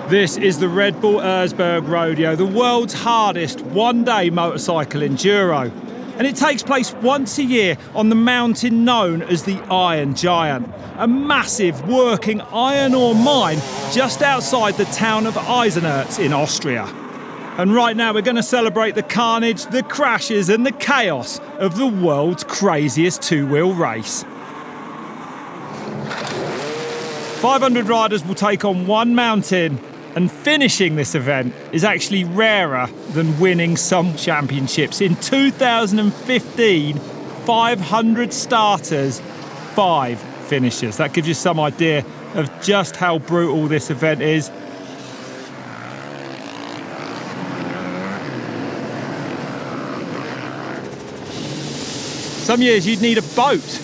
This is the Red Bull Erzbergrodeo, the world's hardest one-day motorcycle enduro. And it takes place once a year on the mountain known as the Iron Giant, a massive working iron ore mine just outside the town of Eisenerz in Austria. And right now we're going to celebrate the carnage, the crashes and the chaos of the world's craziest two-wheel race. 500 riders will take on one mountain, and finishing this event is actually rarer than winning some championships. In 2015, 500 starters, 5 finishers. That gives you some idea of just how brutal this event is. Some years you'd need a boat,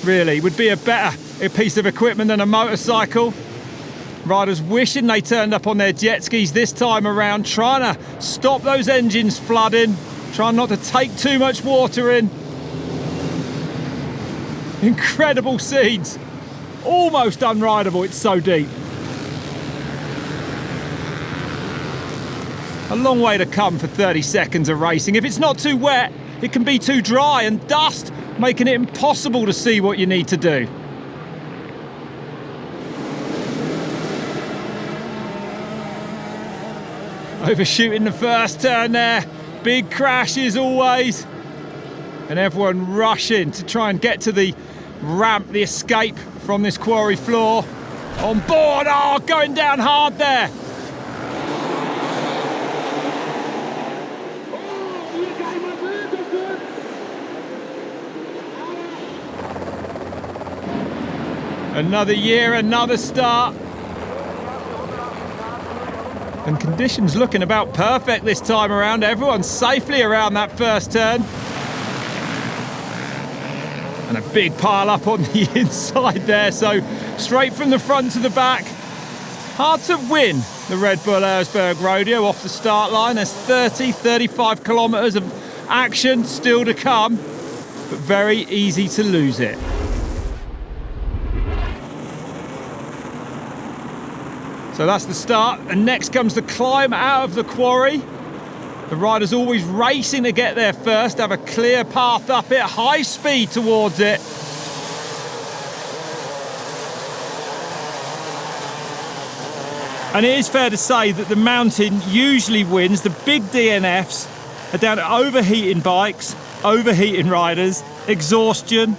really, would be a better piece of equipment than a motorcycle. Riders wishing they turned up on their jet skis this time around, trying to stop those engines flooding, trying not to take too much water in. Incredible scenes, almost unrideable, it's so deep. A long way to come for 30 seconds of racing. If it's not too wet, it can be too dry and dust, making it impossible to see what you need to do. Overshooting the first turn there, big crashes always, and everyone rushing to try and get to the ramp, the escape from this quarry floor. On board, oh, going down hard there. Another year, another start. And conditions looking about perfect this time around. Everyone's safely around that first turn. And a big pile up on the inside there, so straight from the front to the back. Hard to win the Red Bull Erzbergrodeo off the start line. There's 35 kilometres of action still to come, but very easy to lose it. So that's the start, and next comes the climb out of the quarry. The riders always racing to get there first, have a clear path up it, high speed towards it. And it is fair to say that the mountain usually wins. The big DNFs are down to overheating bikes, overheating riders, exhaustion,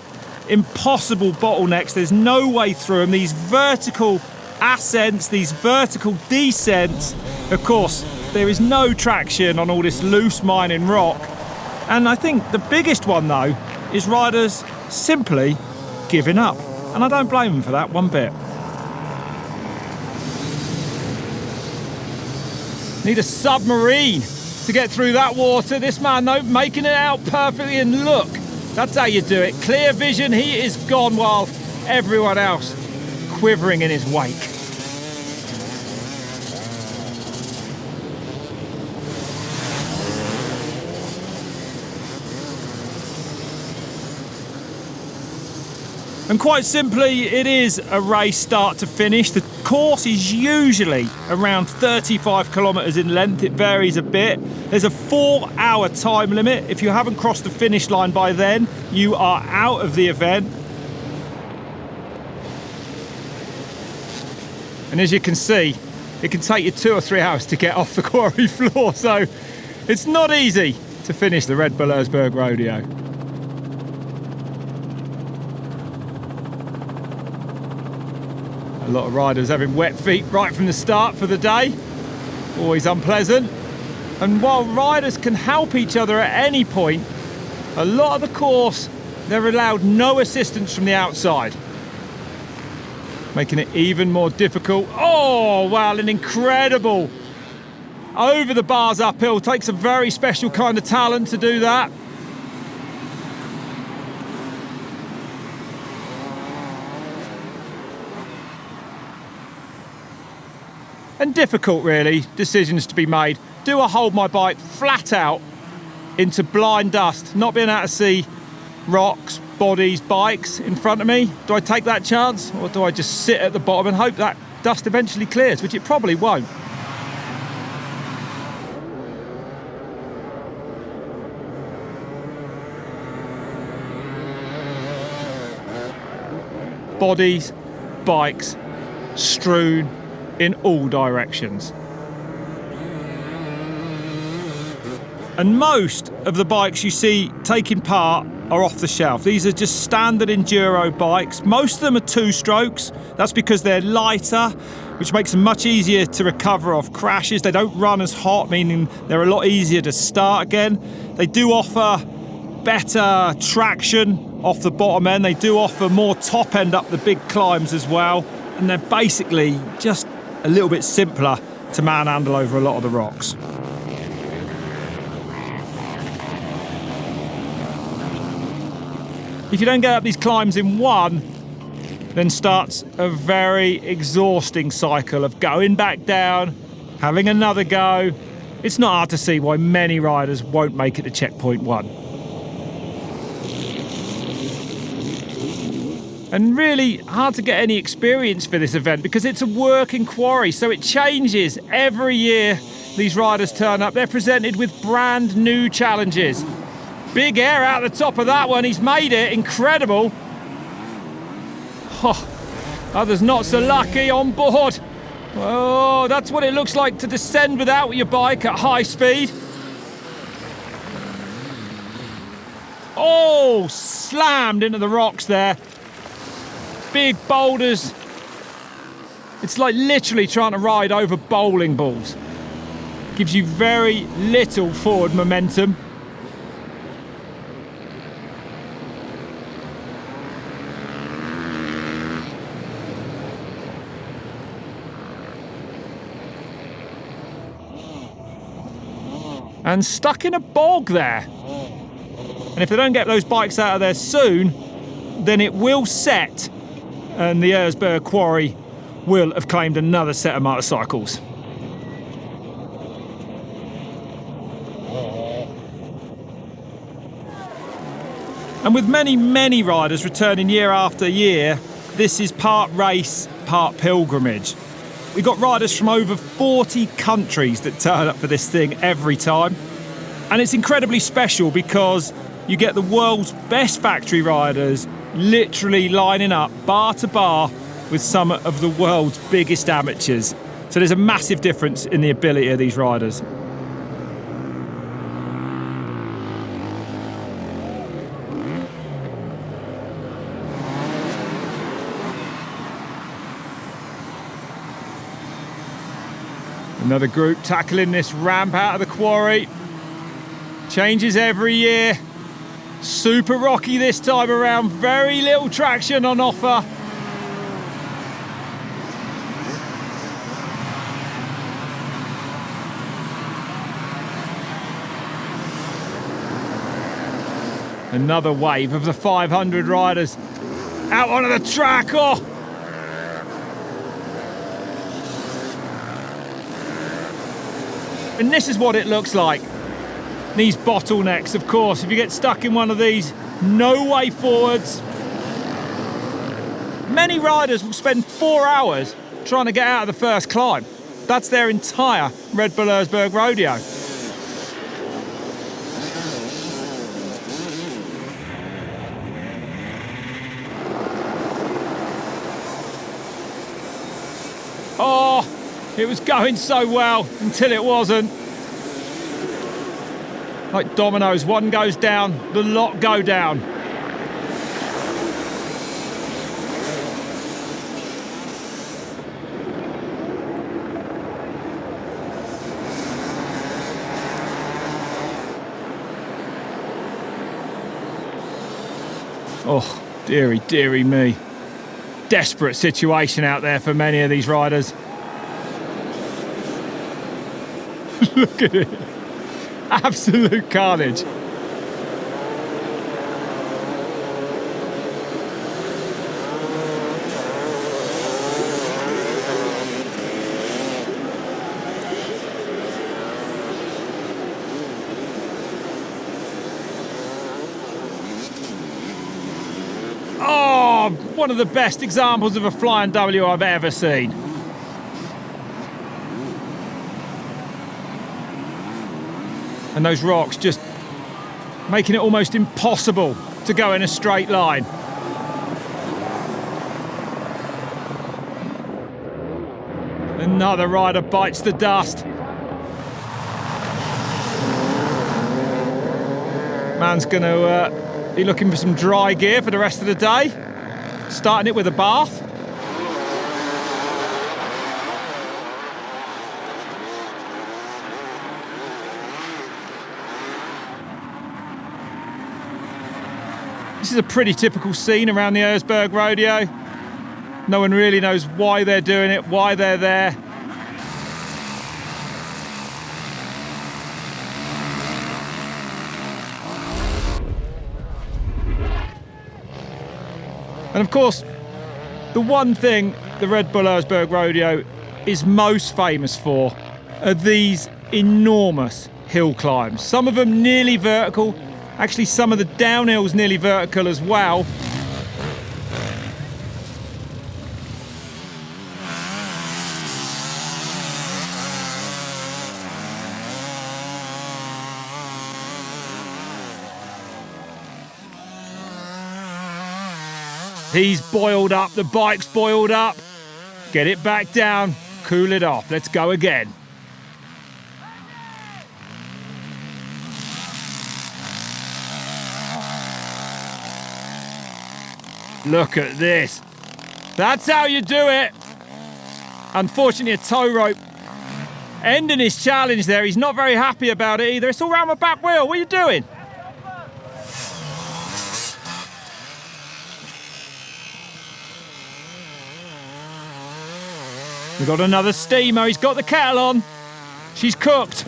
impossible bottlenecks. There's no way through them. These vertical ascents, these vertical descents. Of course, there is no traction on all this loose mining rock. And I think the biggest one, though, is riders simply giving up. And I don't blame them for that one bit. Need a submarine to get through that water. This man, though, making it out perfectly, and look, that's how you do it. Clear vision, he is gone while everyone else quivering in his wake. And quite simply, it is a race start to finish. The course is usually around 35 kilometres in length. It varies a bit. There's a 4-hour time limit. If you haven't crossed the finish line by then, you are out of the event. And as you can see, it can take you 2 or 3 hours to get off the quarry floor, so it's not easy to finish the Red Bull Erzbergrodeo. A lot of riders having wet feet right from the start for the day, always unpleasant. And while riders can help each other at any point, a lot of the course, they're allowed no assistance from the outside, making it even more difficult. Oh, wow, an incredible over the bars uphill. Takes a very special kind of talent to do that. And difficult, really, decisions to be made. Do I hold my bike flat out into blind dust, not being able to see rocks, bodies, bikes in front of me? Do I take that chance, or do I just sit at the bottom and hope that dust eventually clears, which it probably won't? bodies, bikes, strewn in all directions. And most of the bikes you see taking part are off the shelf. These are just standard enduro bikes. Most of them are 2-strokes. That's because they're lighter, which makes them much easier to recover off crashes. They don't run as hot, meaning they're a lot easier to start again. They do offer better traction off the bottom end. They do offer more top end up the big climbs as well. And they're basically just a little bit simpler to manhandle over a lot of the rocks. If you don't get up these climbs in one, then starts a very exhausting cycle of going back down, having another go. It's not hard to see why many riders won't make it to checkpoint 1. And really hard to get any experience for this event because it's a working quarry, so it changes every year. These riders turn up, they're presented with brand new challenges. Big air out the top of that one, he's made it, incredible. Oh, others not so lucky on board. Oh, that's what it looks like to descend without your bike at high speed. Oh, slammed into the rocks there. Big boulders. It's like literally trying to ride over bowling balls. Gives you very little forward momentum. And stuck in a bog there. And if they don't get those bikes out of there soon, then it will set and the Erzberg quarry will have claimed another set of motorcycles. And with many, many riders returning year after year, this is part race, part pilgrimage. We've got riders from over 40 countries that turn up for this thing every time. And it's incredibly special because you get the world's best factory riders literally lining up bar to bar with some of the world's biggest amateurs. So there's a massive difference in the ability of these riders. Another group tackling this ramp out of the quarry. Changes every year. Super rocky this time around. Very little traction on offer. Another wave of the 500 riders out onto the track. Oh! And this is what it looks like. These bottlenecks, of course. If you get stuck in one of these, no way forwards. Many riders will spend 4 hours trying to get out of the first climb. That's their entire Red Bull Erzbergrodeo. Oh, it was going so well until it wasn't. Like dominoes, one goes down, the lot go down. Oh, dearie, dearie me. Desperate situation out there for many of these riders. Look at it. Absolute carnage. Oh, one of the best examples of a flying W I've ever seen. And those rocks just making it almost impossible to go in a straight line. Another rider bites the dust. Man's going to be looking for some dry gear for the rest of the day. Starting it with a bath. This is a pretty typical scene around the Erzbergrodeo. No one really knows why they're doing it, why they're there. And of course, the one thing the Red Bull Erzbergrodeo is most famous for are these enormous hill climbs. Some of them nearly vertical. Actually, some of the downhills nearly vertical as well. He's boiled up, the bike's boiled up. Get it back down, cool it off. Let's go again. Look at this. That's how you do it. Unfortunately, a tow rope ending his challenge there. He's not very happy about it either. It's all around my back wheel. What are you doing? We've got another steamer. He's got the kettle on. She's cooked.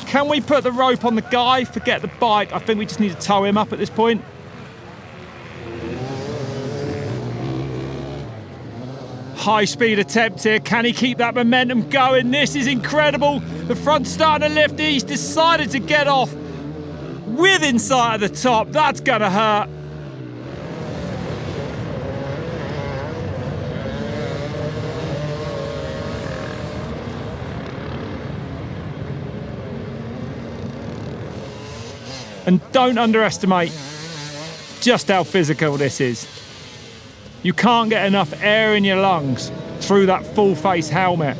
Can we put the rope on the guy? Forget the bike. I think we just need to tow him up at this point. High speed attempt here. Can he keep that momentum going? This is incredible. The front's starting to lift. He's decided to get off with inside of the top. That's gonna hurt. And don't underestimate just how physical this is. You can't get enough air in your lungs through that full face helmet.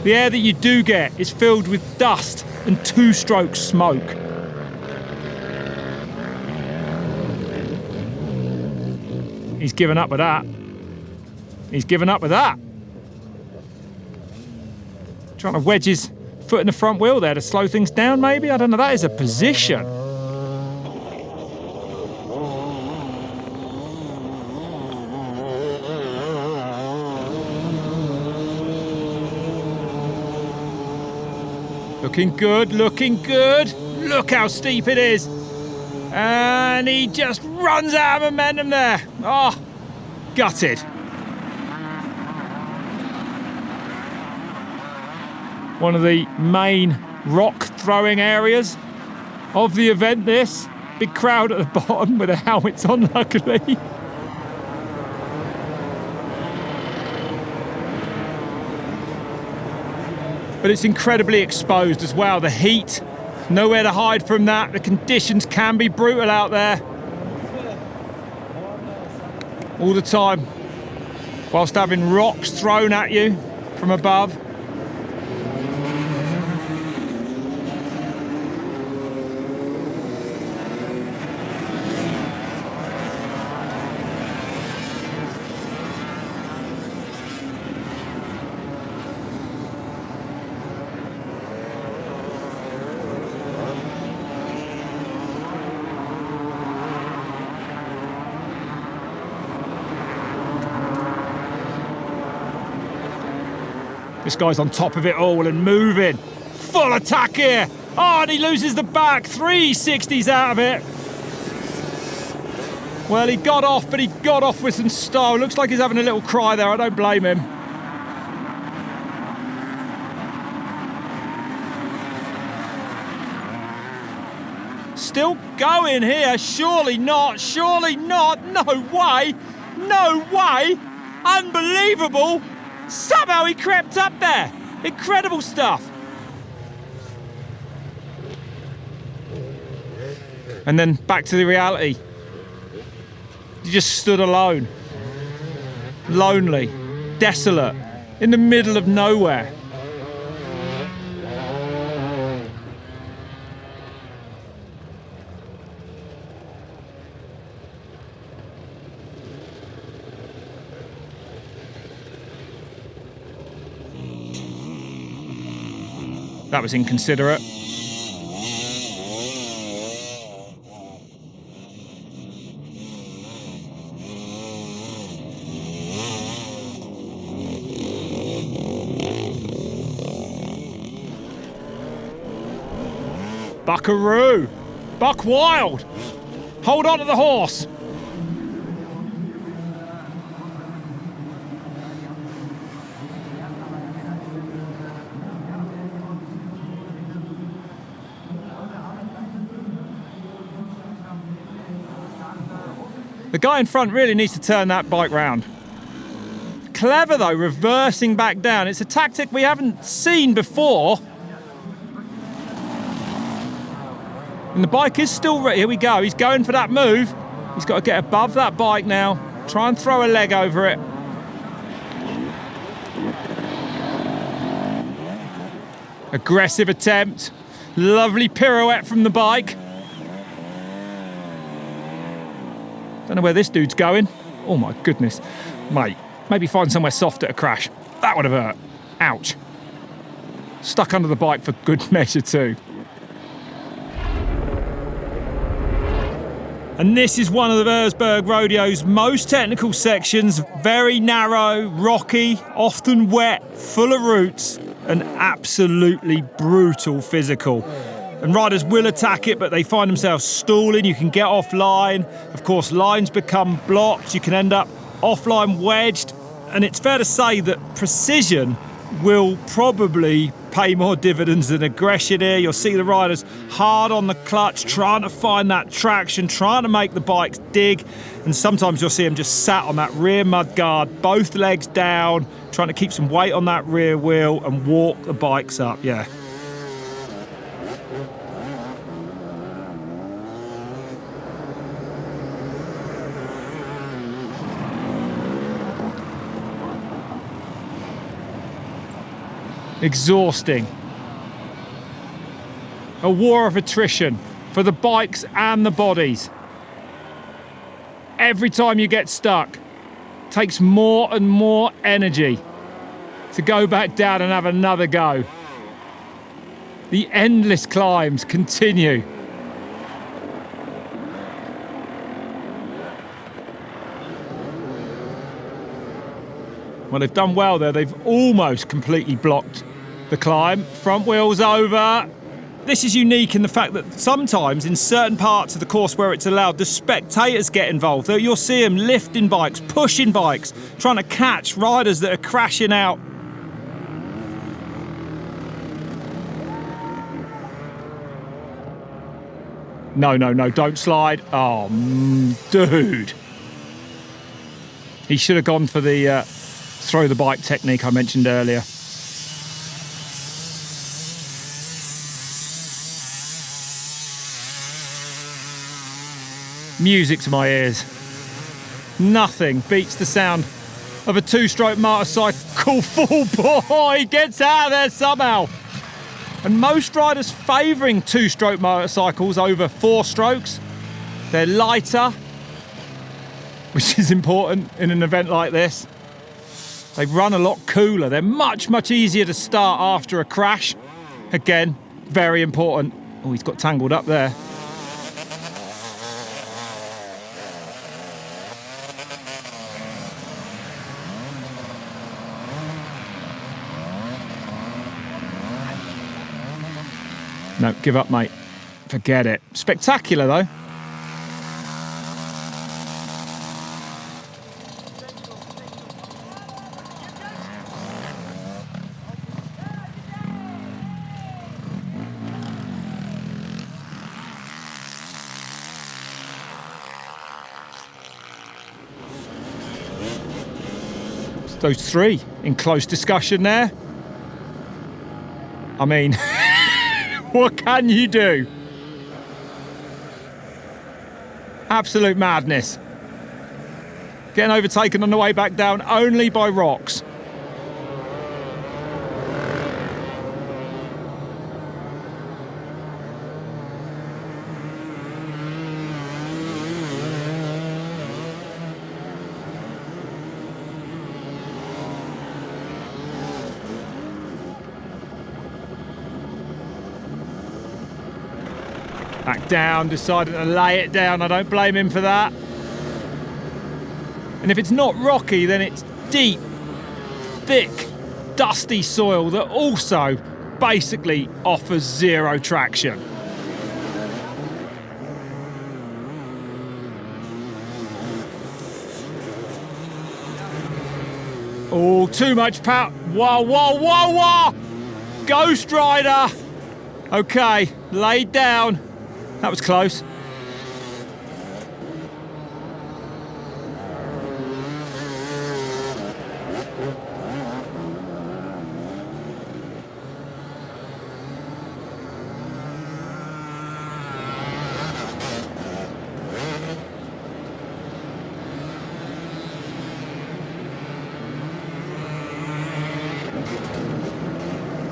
The air that you do get is filled with dust and two-stroke smoke. He's given up with that. He's given up with that. Trying to wedge his foot in the front wheel there to slow things down, maybe? I don't know. That is a position. Looking good, looking good. Look how steep it is. And he just runs out of momentum there. Oh, gutted. One of the main rock throwing areas of the event, this. Big crowd at the bottom with their helmets on, luckily. But it's incredibly exposed as well. The heat, nowhere to hide from that. The conditions can be brutal out there. All the time, whilst having rocks thrown at you from above. This guy's on top of it all and moving. Full attack here. Oh, and he loses the back. 360s out of it. Well, he got off, but he got off with some style. Looks like he's having a little cry there. I don't blame him. Still going here. Surely not. Surely not. No way. No way. Unbelievable. Somehow he crept up there. Incredible stuff. And then back to the reality. You just stood alone, lonely, desolate, in the middle of nowhere. That was inconsiderate. Buckaroo! Buck wild! Hold on to the horse! The guy in front really needs to turn that bike round. Clever though, reversing back down. It's a tactic we haven't seen before. And the bike is still ready. Here we go. He's going for that move. He's got to get above that bike now. Try and throw a leg over it. Aggressive attempt. Lovely pirouette from the bike. Don't know where this dude's going. Oh my goodness. Mate, maybe find somewhere soft at a crash. That would have hurt. Ouch. Stuck under the bike for good measure too. And this is one of the Erzbergrodeo's most technical sections. Very narrow, rocky, often wet, full of roots, and absolutely brutal physical. And riders will attack it, but they find themselves stalling. You can get offline. Of course, lines become blocked. You can end up offline wedged. And it's fair to say that precision will probably pay more dividends than aggression here. You'll see the riders hard on the clutch, trying to find that traction, trying to make the bikes dig. And sometimes you'll see them just sat on that rear mud guard, both legs down, trying to keep some weight on that rear wheel and walk the bikes up. Yeah. Exhausting. A war of attrition for the bikes and the bodies. Every time you get stuck, it takes more and more energy to go back down and have another go. The endless climbs continue. Well, they've done well there. They've almost completely blocked the climb. Front wheels over. This is unique in the fact that sometimes in certain parts of the course where it's allowed, the spectators get involved. You'll see them lifting bikes, pushing bikes, trying to catch riders that are crashing out. No, don't slide. Oh, dude. He should have gone for the throw the bike technique I mentioned earlier. Music to my ears. Nothing beats the sound of a two-stroke motorcycle full bore. He gets out of there somehow. And most riders favouring two-stroke motorcycles over four strokes. They're lighter, which is important in an event like this. They run a lot cooler. They're much, much easier to start after a crash. Again, very important. Oh, he's got tangled up there. No, give up, mate. Forget it. Spectacular, though. Those three in close discussion there. I mean, what can you do? Absolute madness. Getting overtaken on the way back down only by rocks. Back down, decided to lay it down. I don't blame him for that. And if it's not rocky, then it's deep, thick, dusty soil that also basically offers zero traction. Oh, too much power. Whoa, whoa, whoa, whoa! Ghost Rider! Okay, laid down. That was close.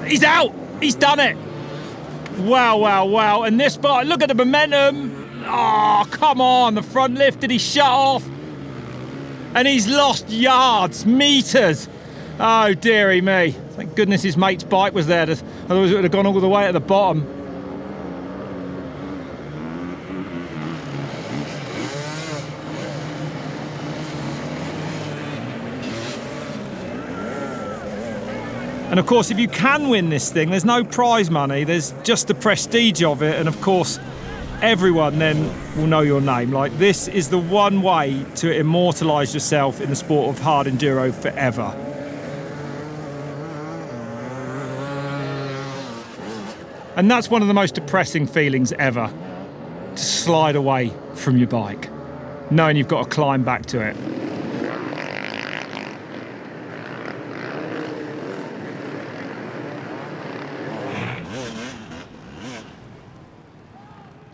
He's out! He's done it! Wow, wow, wow. And this part, look at the momentum. Oh, come on. The front lift, did he shut off? And he's lost yards, meters. Oh, dearie me. Thank goodness his mate's bike was there. Otherwise it would have gone all the way at the bottom. And of course, if you can win this thing, there's no prize money, there's just the prestige of it, and of course, everyone then will know your name. Like, this is the one way to immortalise yourself in the sport of hard enduro forever. And that's one of the most depressing feelings ever, to slide away from your bike, knowing you've got to climb back to it.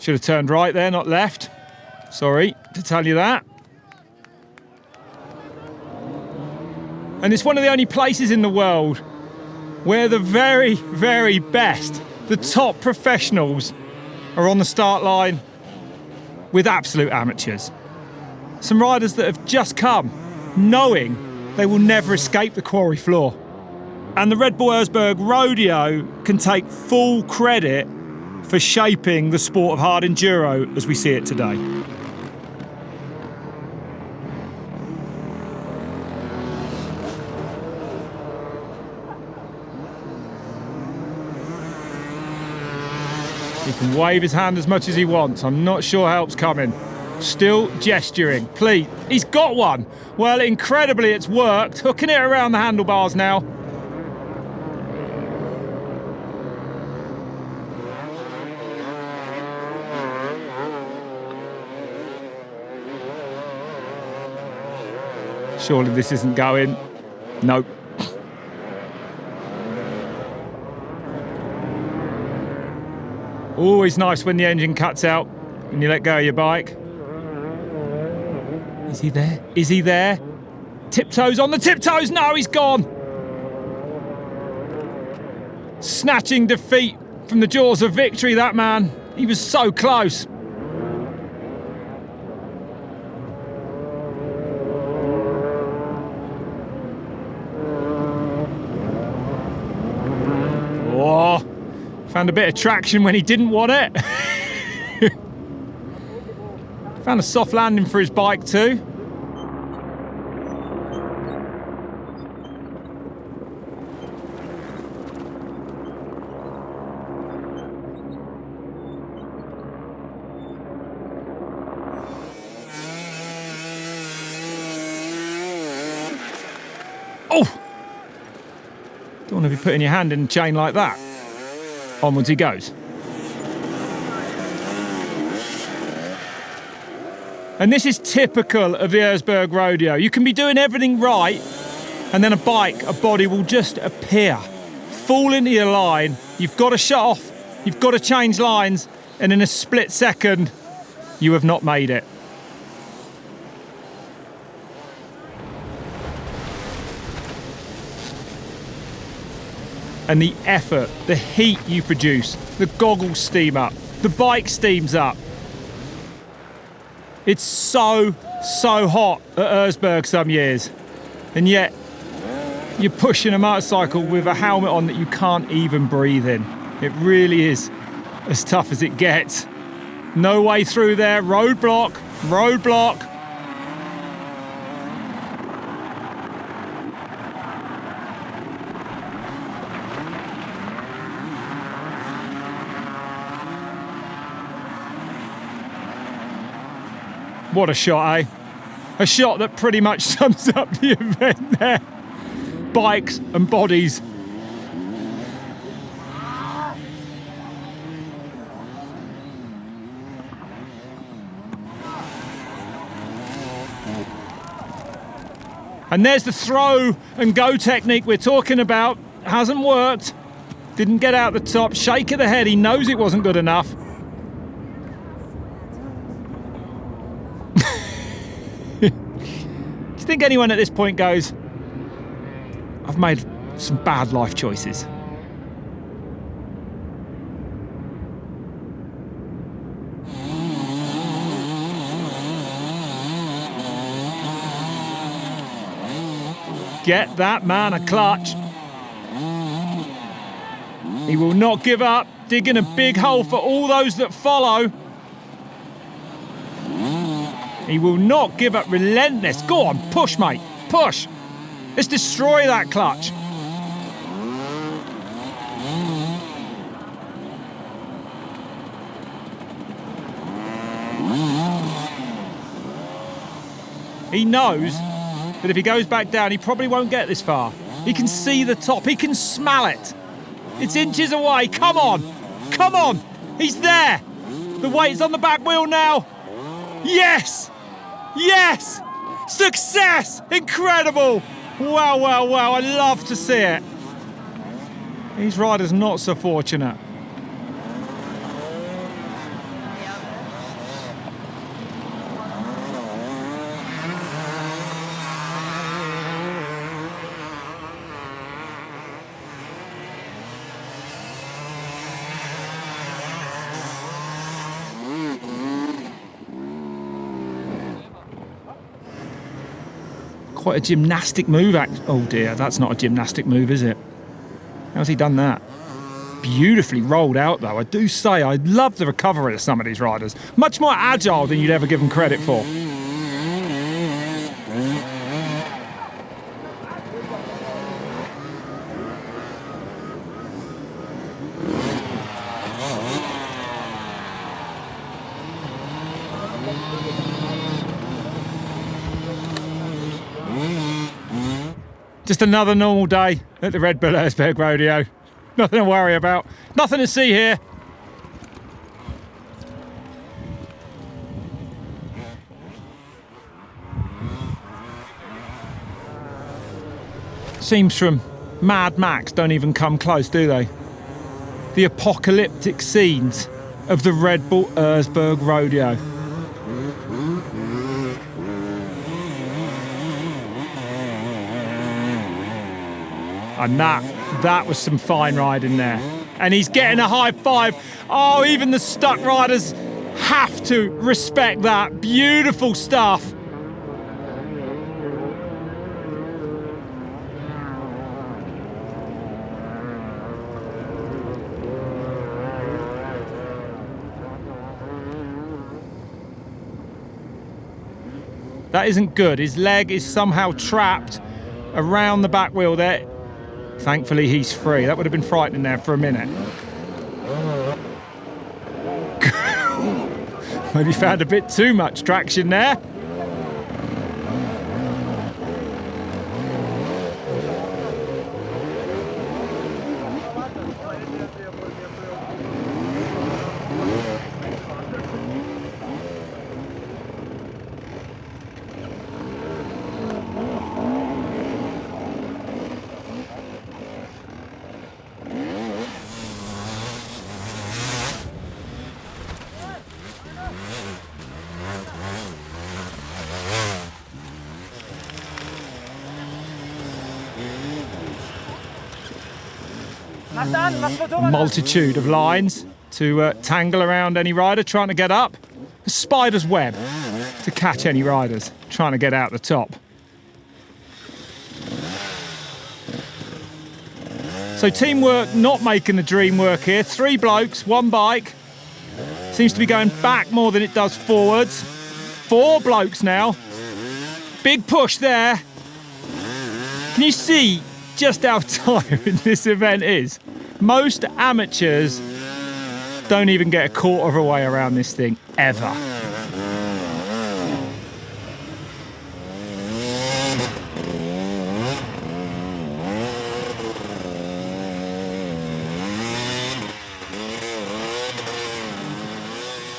Should have turned right there, not left. Sorry to tell you that. And it's one of the only places in the world where the very, very best, the top professionals, are on the start line with absolute amateurs. Some riders that have just come knowing they will never escape the quarry floor. And the Red Bull Erzbergrodeo can take full credit for shaping the sport of hard enduro as we see it today. He can wave his hand as much as he wants. I'm not sure help's coming. Still gesturing. Please, he's got one. Well, incredibly, it's worked. Hooking it around the handlebars now. Surely this isn't going. Nope. Always nice when the engine cuts out and you let go of your bike. Is he there? Is he there? Tiptoes on the tiptoes. No, he's gone. Snatching defeat from the jaws of victory, that man. He was so close. Oh, found a bit of traction when he didn't want it. Found a soft landing for his bike too. Oh! Don't want to be putting your hand in the chain like that. Onwards he goes. And this is typical of the Erzbergrodeo. You can be doing everything right, and then a body will just appear. Fall into your line, you've got to shut off, you've got to change lines, and in a split second, you have not made it. and the effort, the heat you produce, the goggles steam up, the bike steams up. It's so hot at Erzberg some years, and yet you're pushing a motorcycle with a helmet on that you can't even breathe in. It really is as tough as it gets. No way through there, roadblock, roadblock. What a shot, eh? A shot that pretty much sums up the event there. Bikes and bodies. And there's the throw and go technique we're talking about. Hasn't worked. Didn't get out the top. Shake of the head. He knows it wasn't good enough. Do you think anyone at this point goes, I've made some bad life choices? Get that man a clutch. He will not give up, digging a big hole for all those that follow. He will not give up, relentless. Go on, push, mate, push. Let's destroy that clutch. He knows that if he goes back down, he probably won't get this far. He can see the top, he can smell it. It's inches away, come on, come on. He's there. The weight's on the back wheel now. Yes, yes, success, incredible. Wow, wow, wow, I love to see it. These riders not so fortunate. Quite a gymnastic move. Oh dear, that's not a gymnastic move, is it? How's he done that? Beautifully rolled out though. I do say I love the recovery of some of these riders. Much more agile than you'd ever give them credit for. Just another normal day at the Red Bull Erzbergrodeo. Nothing to worry about. Nothing to see here. Seems from Mad Max don't even come close, do they? The apocalyptic scenes of the Red Bull Erzbergrodeo. And that was some fine riding there. And he's getting a high five. Oh, even the stuck riders have to respect that. Beautiful stuff. That isn't good. His leg is somehow trapped around the back wheel there. Thankfully, he's free. That would have been frightening there for a minute. Maybe found a bit too much traction there. A multitude of lines to tangle around any rider trying to get up. A spider's web to catch any riders trying to get out the top. So teamwork not making the dream work here. 3 blokes, 1 bike. Seems to be going back more than it does forwards. 4 blokes now. Big push there. Can you see just how tiring this event is? Most amateurs don't even get a quarter of a way around this thing, ever.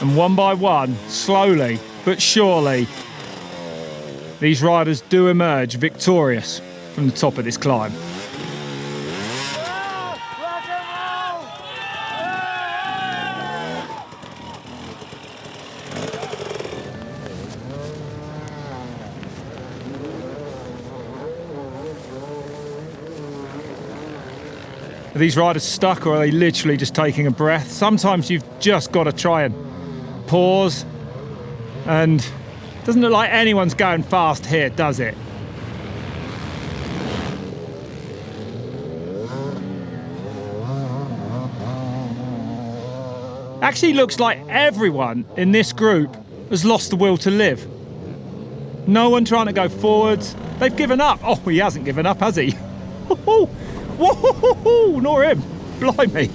And one by one, slowly but surely, these riders do emerge victorious from the top of this climb. Are these riders stuck, or are they literally just taking a breath? Sometimes you've just got to try and pause, and it doesn't look like anyone's going fast here, does it? Actually looks like everyone in this group has lost the will to live. No one trying to go forwards. They've given up. Oh, he hasn't given up, has he? Whoa, nor him. Blimey.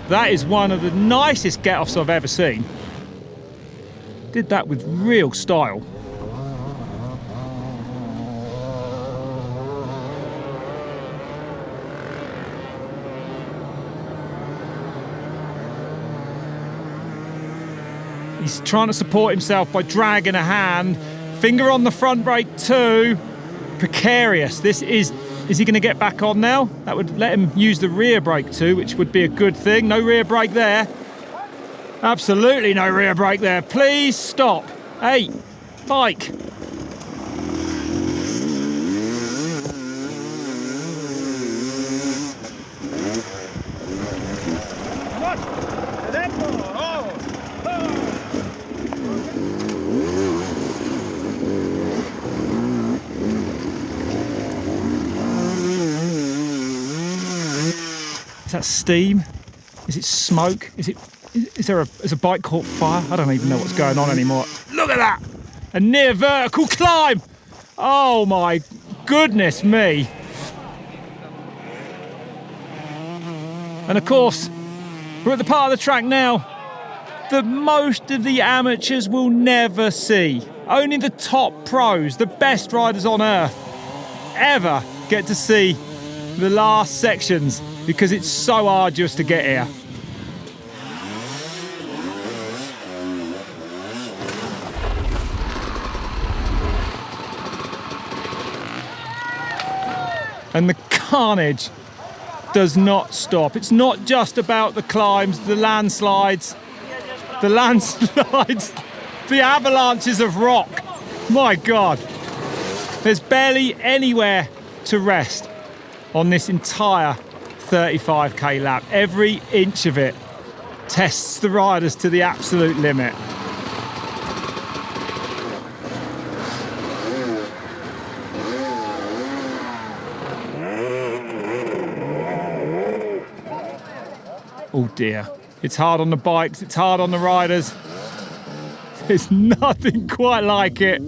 That is one of the nicest get-offs I've ever seen. Did that with real style. He's trying to support himself by dragging a hand. Finger on the front brake too. Precarious. This is he going to get back on now? That would let him use the rear brake too, which would be a good thing. No rear brake there. Absolutely no rear brake there. Please stop. Hey, bike. Is that steam? Is it smoke? Is a bike caught fire? I don't even know what's going on anymore. Look at that! A near vertical climb! Oh my goodness me! And of course, we're at the part of the track now that most of the amateurs will never see. Only the top pros, the best riders on earth, ever get to see the last sections, because it's so arduous to get here. And the carnage does not stop. It's not just about the climbs, the landslides, the avalanches of rock. My God, there's barely anywhere to rest on this entire 35k lap. Every inch of it tests the riders to the absolute limit. Oh dear, it's hard on the bikes, it's hard on the riders. There's nothing quite like it.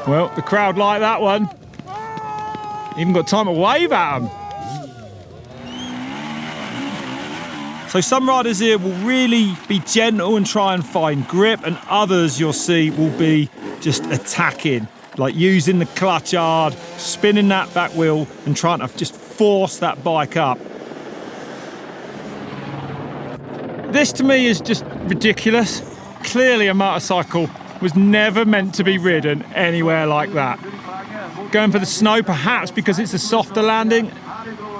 Well, the crowd like that one. Even got time to wave at them. So some riders here will really be gentle and try and find grip, and others you'll see will be just attacking, like using the clutch hard, spinning that back wheel and trying to just force that bike up. This to me is just ridiculous. Clearly a motorcycle was never meant to be ridden anywhere like that. Going for the snow, perhaps because it's a softer landing.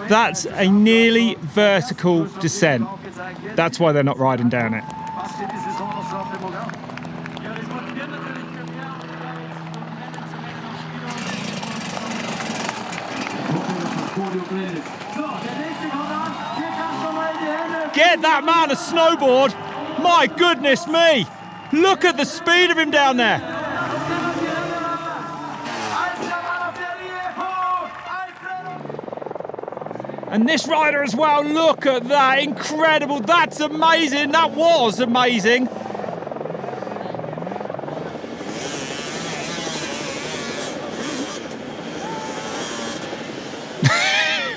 That's a nearly vertical descent. That's why they're not riding down it. Get that man a snowboard! My goodness me! Look at the speed of him down there! And this rider as well, look at that, incredible, that's amazing, that was amazing.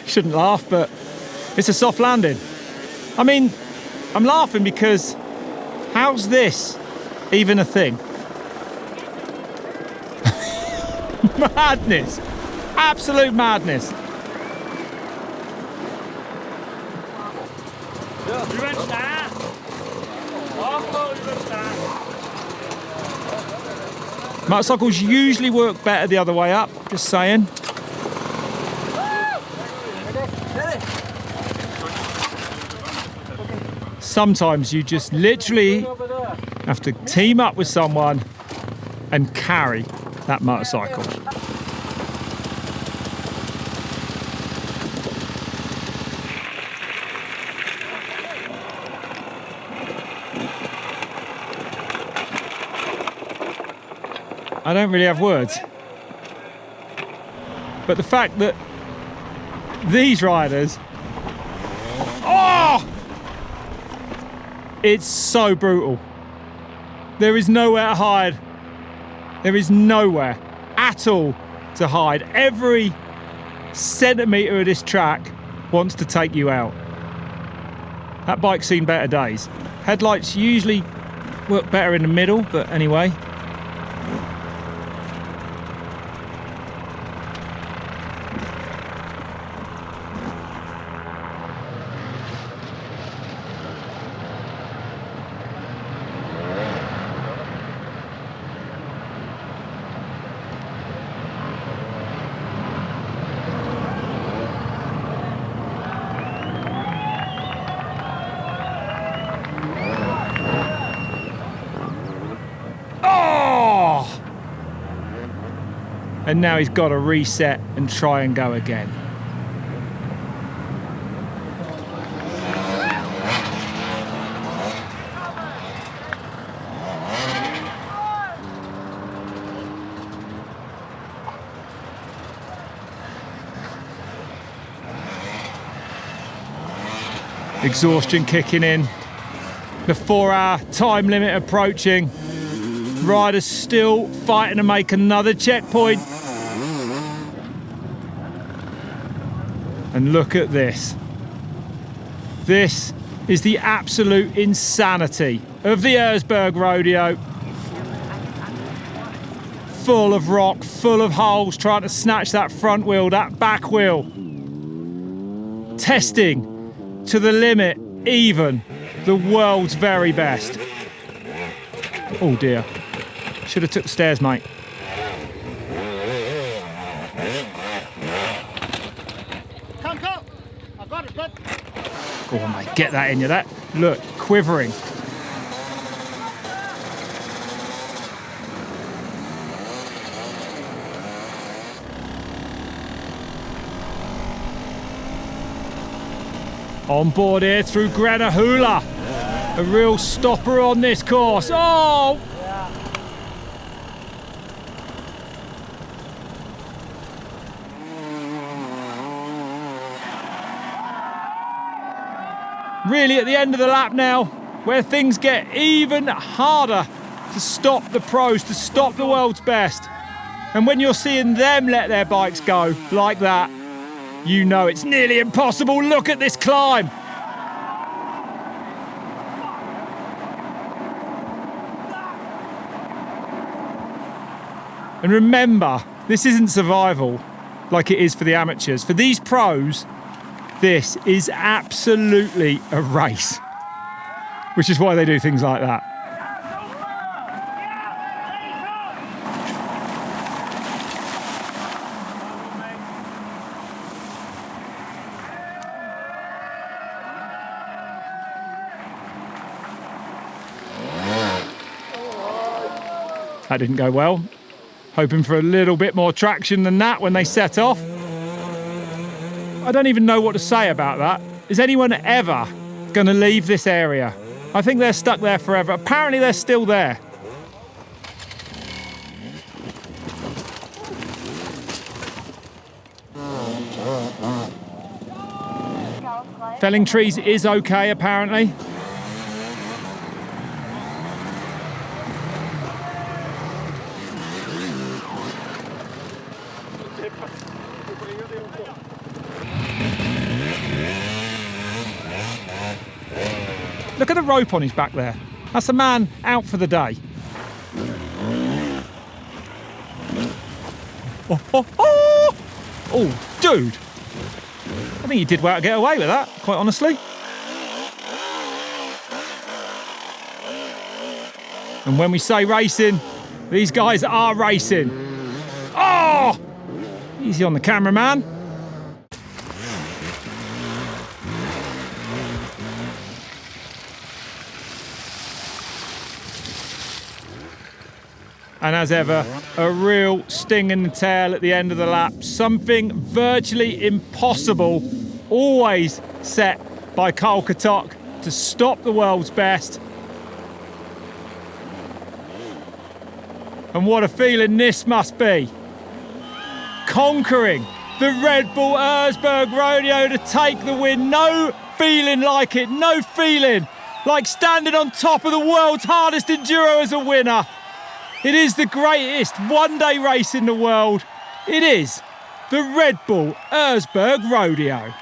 Shouldn't laugh, but it's a soft landing. I mean, I'm laughing because how's this even a thing? Madness, absolute madness. Motorcycles usually work better the other way up, just saying. Sometimes you just literally have to team up with someone and carry that motorcycle. I don't really have words. But the fact that these riders, oh! It's so brutal. There is nowhere to hide. There is nowhere at all to hide. Every centimetre of this track wants to take you out. That bike's seen better days. Headlights usually work better in the middle, but anyway. And now he's got to reset and try and go again. Exhaustion kicking in. The 4-hour time limit approaching. Riders still fighting to make another checkpoint. And look at this. This is the absolute insanity of the Erzbergrodeo. Full of rock, full of holes, trying to snatch that front wheel, that back wheel. Testing to the limit, even the world's very best. Oh dear. Should have took the stairs, mate. Go on, mate, get that in you, that. Look, quivering. On board here through Grenahula. A real stopper on this course. Oh! Really at the end of the lap now, where things get even harder to stop the pros, to stop the world's best. And when you're seeing them let their bikes go like that, you know it's nearly impossible. Look at this climb. And remember, this isn't survival like it is for the amateurs. For these pros, this is absolutely a race. which is why they do things like that. That didn't go well. Hoping for a little bit more traction than that when they set off. I don't even know what to say about that. Is anyone ever going to leave this area? I think they're stuck there forever. Apparently they're still there. Felling trees is okay, apparently. Look at the rope on his back there. That's a man out for the day. Oh, dude. I think he did well to get away with that, quite honestly. And when we say racing, these guys are racing. Oh! Easy on the cameraman. And as ever, a real sting in the tail at the end of the lap. Something virtually impossible, always set by Carl Katok to stop the world's best. And what a feeling this must be. Conquering the Red Bull Erzbergrodeo to take the win. No feeling like it, no feeling like standing on top of the world's hardest enduro as a winner. It is the greatest one-day race in the world. It is the Red Bull Erzbergrodeo.